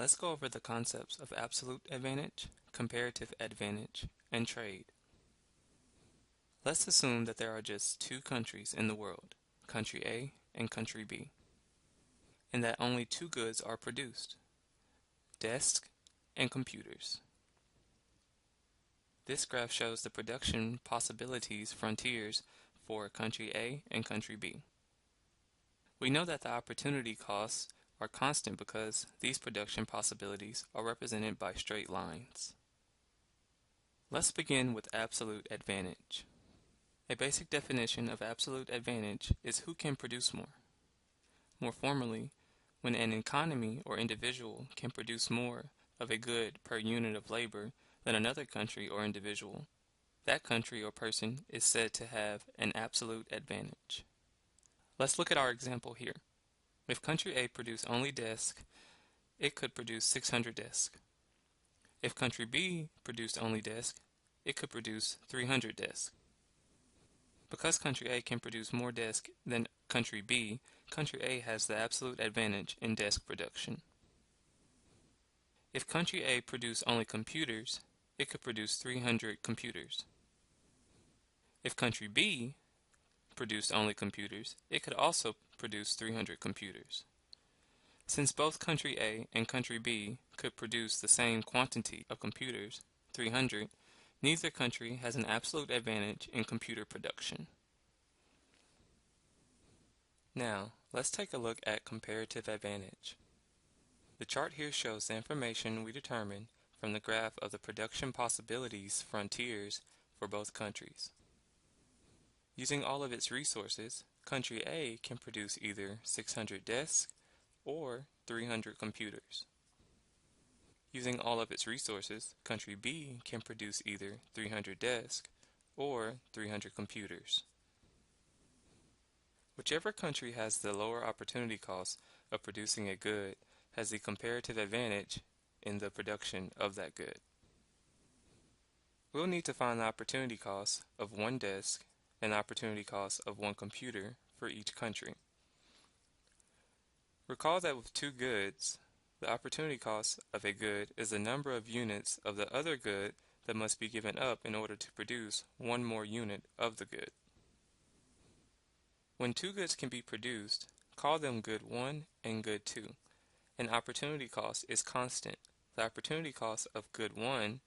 Let's go over the concepts of absolute advantage, comparative advantage, and trade. Let's assume that there are just two countries in the world, country A and country B, and that only two goods are produced, desks and computers. This graph shows the production possibilities frontiers for country A and country B. We know that the opportunity costs are constant because these production possibilities are represented by straight lines. Let's begin with absolute advantage. A basic definition of absolute advantage is who can produce more. More formally, when an economy or individual can produce more of a good per unit of labor than another country or individual, that country or person is said to have an absolute advantage. Let's look at our example here. If country A produced only desks, it could produce 600 desks. If country B produced only desks, it could produce 300 desks. Because country A can produce more desks than country B, country A has the absolute advantage in desk production. If country A produced only computers, it could produce 300 computers. If country B produced only computers, it could also produce 300 computers. Since both country A and country B could produce the same quantity of computers, 300, neither country has an absolute advantage in computer production. Now, let's take a look at comparative advantage. The chart here shows the information we determined from the graph of the production possibilities frontiers for both countries. Using all of its resources, country A can produce either 600 desks or 300 computers. Using all of its resources, country B can produce either 300 desks or 300 computers. Whichever country has the lower opportunity cost of producing a good has the comparative advantage in the production of that good. We'll need to find the opportunity cost of one desk and the opportunity cost of one computer for each country. Recall that with two goods, the opportunity cost of a good is the number of units of the other good that must be given up in order to produce one more unit of the good. When two goods can be produced, call them good 1 and good 2. An opportunity cost is constant. The opportunity cost of good 1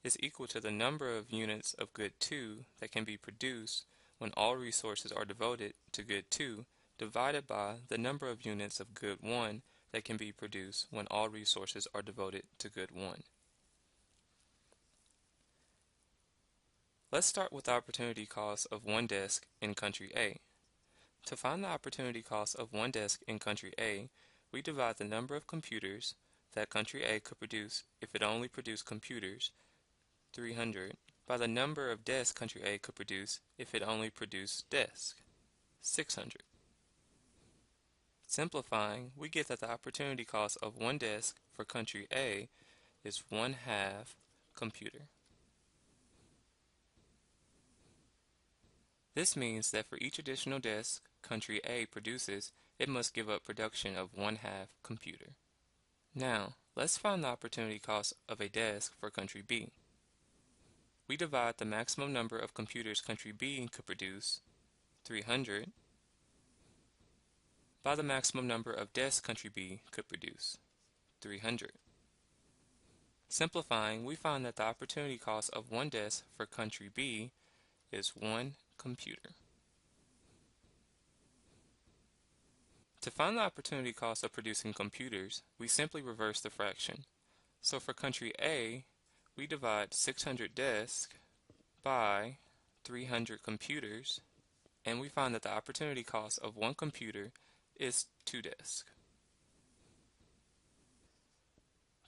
is equal to the number of units of good 2 that can be produced when all resources are devoted to good 2 divided by the number of units of good 1 that can be produced when all resources are devoted to good 1. Let's start with the opportunity cost of one desk in country A. To find the opportunity cost of one desk in country A, we divide the number of computers that country A could produce if it only produced computers, 300, by the number of desks country A could produce if it only produced desks, 600. Simplifying, we get that the opportunity cost of one desk for country A is 1/2 computer. This means that for each additional desk country A produces, it must give up production of 1/2 computer. Now, let's find the opportunity cost of a desk for country B. We divide the maximum number of computers country B could produce, 300, by the maximum number of desks country B could produce, 300. Simplifying, we find that the opportunity cost of one desk for country B is 1 computer. To find the opportunity cost of producing computers, we simply reverse the fraction. So for country A, we divide 600 desks by 300 computers, and we find that the opportunity cost of one computer is 2 desks.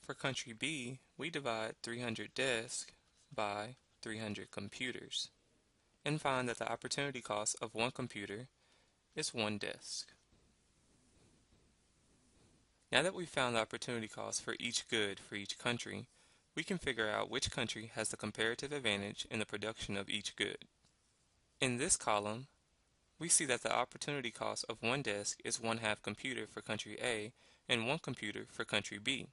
For country B, we divide 300 desks by 300 computers, and find that the opportunity cost of one computer is 1 desk. Now that we've found the opportunity cost for each good for each country, we can figure out which country has the comparative advantage in the production of each good. In this column, we see that the opportunity cost of one desk is 1/2 computer for country A and 1 computer for country B.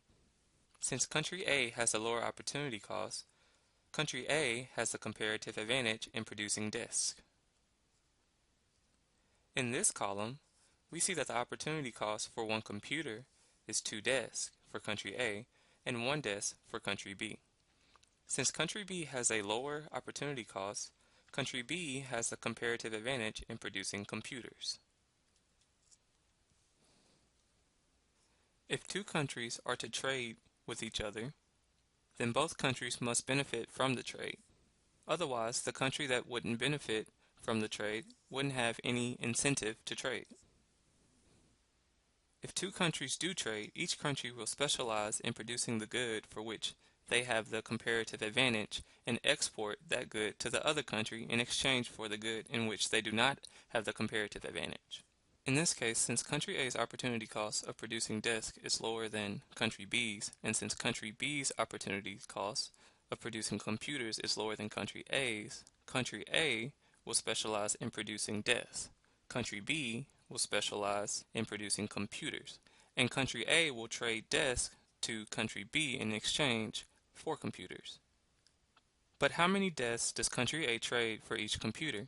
Since country A has a lower opportunity cost, country A has the comparative advantage in producing disks. In this column, we see that the opportunity cost for one computer is 2 desks for country A and 1 desk for country B. Since country B has a lower opportunity cost, country B has the comparative advantage in producing computers. If two countries are to trade with each other, then both countries must benefit from the trade. Otherwise, the country that wouldn't benefit from the trade wouldn't have any incentive to trade. If two countries do trade, each country will specialize in producing the good for which they have the comparative advantage and export that good to the other country in exchange for the good in which they do not have the comparative advantage. In this case, since country A's opportunity cost of producing disks is lower than country B's, and since country B's opportunity cost of producing computers is lower than country A's, country A will specialize in producing disks. Country B will specialize in producing computers, and country A will trade disks to country B in exchange for computers. But how many desks does country A trade for each computer?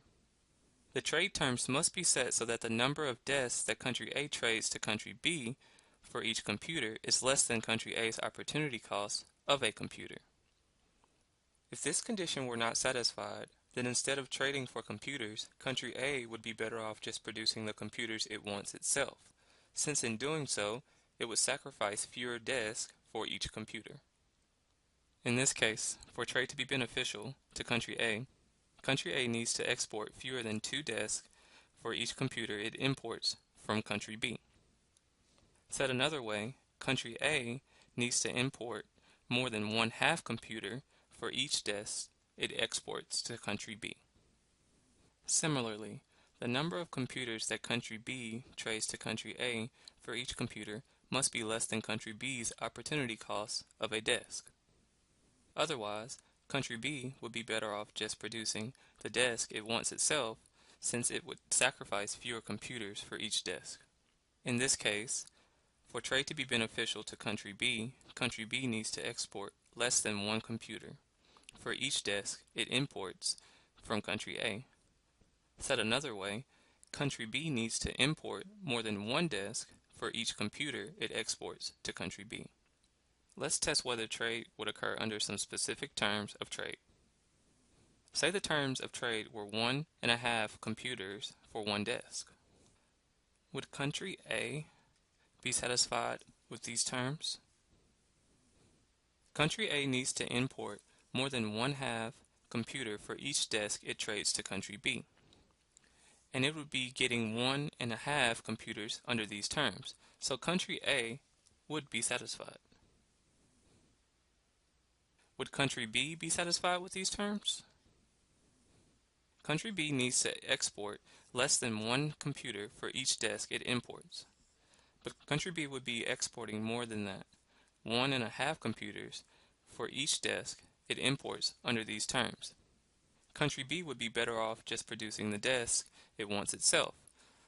The trade terms must be set so that the number of desks that country A trades to country B for each computer is less than country A's opportunity cost of a computer. If this condition were not satisfied, then instead of trading for computers, country A would be better off just producing the computers it wants itself, since in doing so, it would sacrifice fewer desks for each computer. In this case, for trade to be beneficial to country A needs to export fewer than 2 desks for each computer it imports from country B. Said another way, country A needs to import more than 1/2 computer for each desk it exports to country B. Similarly, the number of computers that country B trades to country A for each computer must be less than country B's opportunity cost of a desk. Otherwise, country B would be better off just producing the desk it wants itself, since it would sacrifice fewer computers for each desk. In this case, for trade to be beneficial to country B needs to export less than 1 computer for each desk it imports from country A. Said another way, country B needs to import more than 1 desk for each computer it exports to country B. Let's test whether trade would occur under some specific terms of trade. Say the terms of trade were 1.5 computers for 1 desk. Would country A be satisfied with these terms? Country A needs to import more than 1/2 computer for each desk it trades to country B, and it would be getting 1.5 computers under these terms, so country A would be satisfied. Would country B be satisfied with these terms? Country B needs to export less than 1 computer for each desk it imports, but country B would be exporting more than that, 1.5 computers for each desk it imports under these terms. Country B would be better off just producing the desk it wants itself,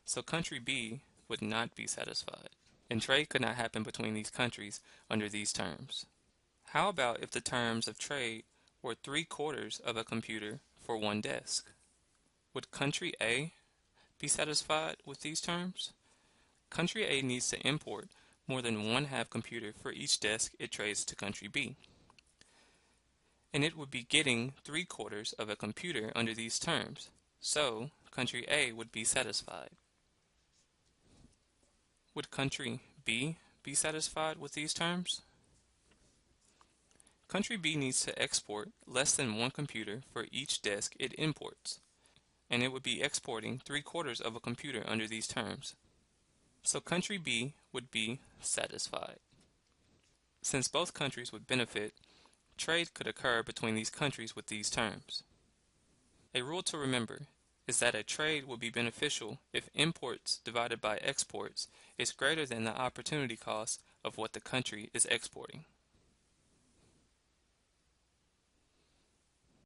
so country B would not be satisfied, and trade could not happen between these countries under these terms. How about if the terms of trade were 3/4 of a computer for 1 desk? Would country A be satisfied with these terms? Country A needs to import more than 1/2 computer for each desk it trades to country B, and it would be getting 3/4 of a computer under these terms, so country A would be satisfied. Would country B be satisfied with these terms? Country B needs to export less than 1 computer for each desk it imports, and it would be exporting 3/4 of a computer under these terms, so country B would be satisfied. Since both countries would benefit, trade could occur between these countries with these terms. A rule to remember is that a trade will be beneficial if imports divided by exports is greater than the opportunity cost of what the country is exporting.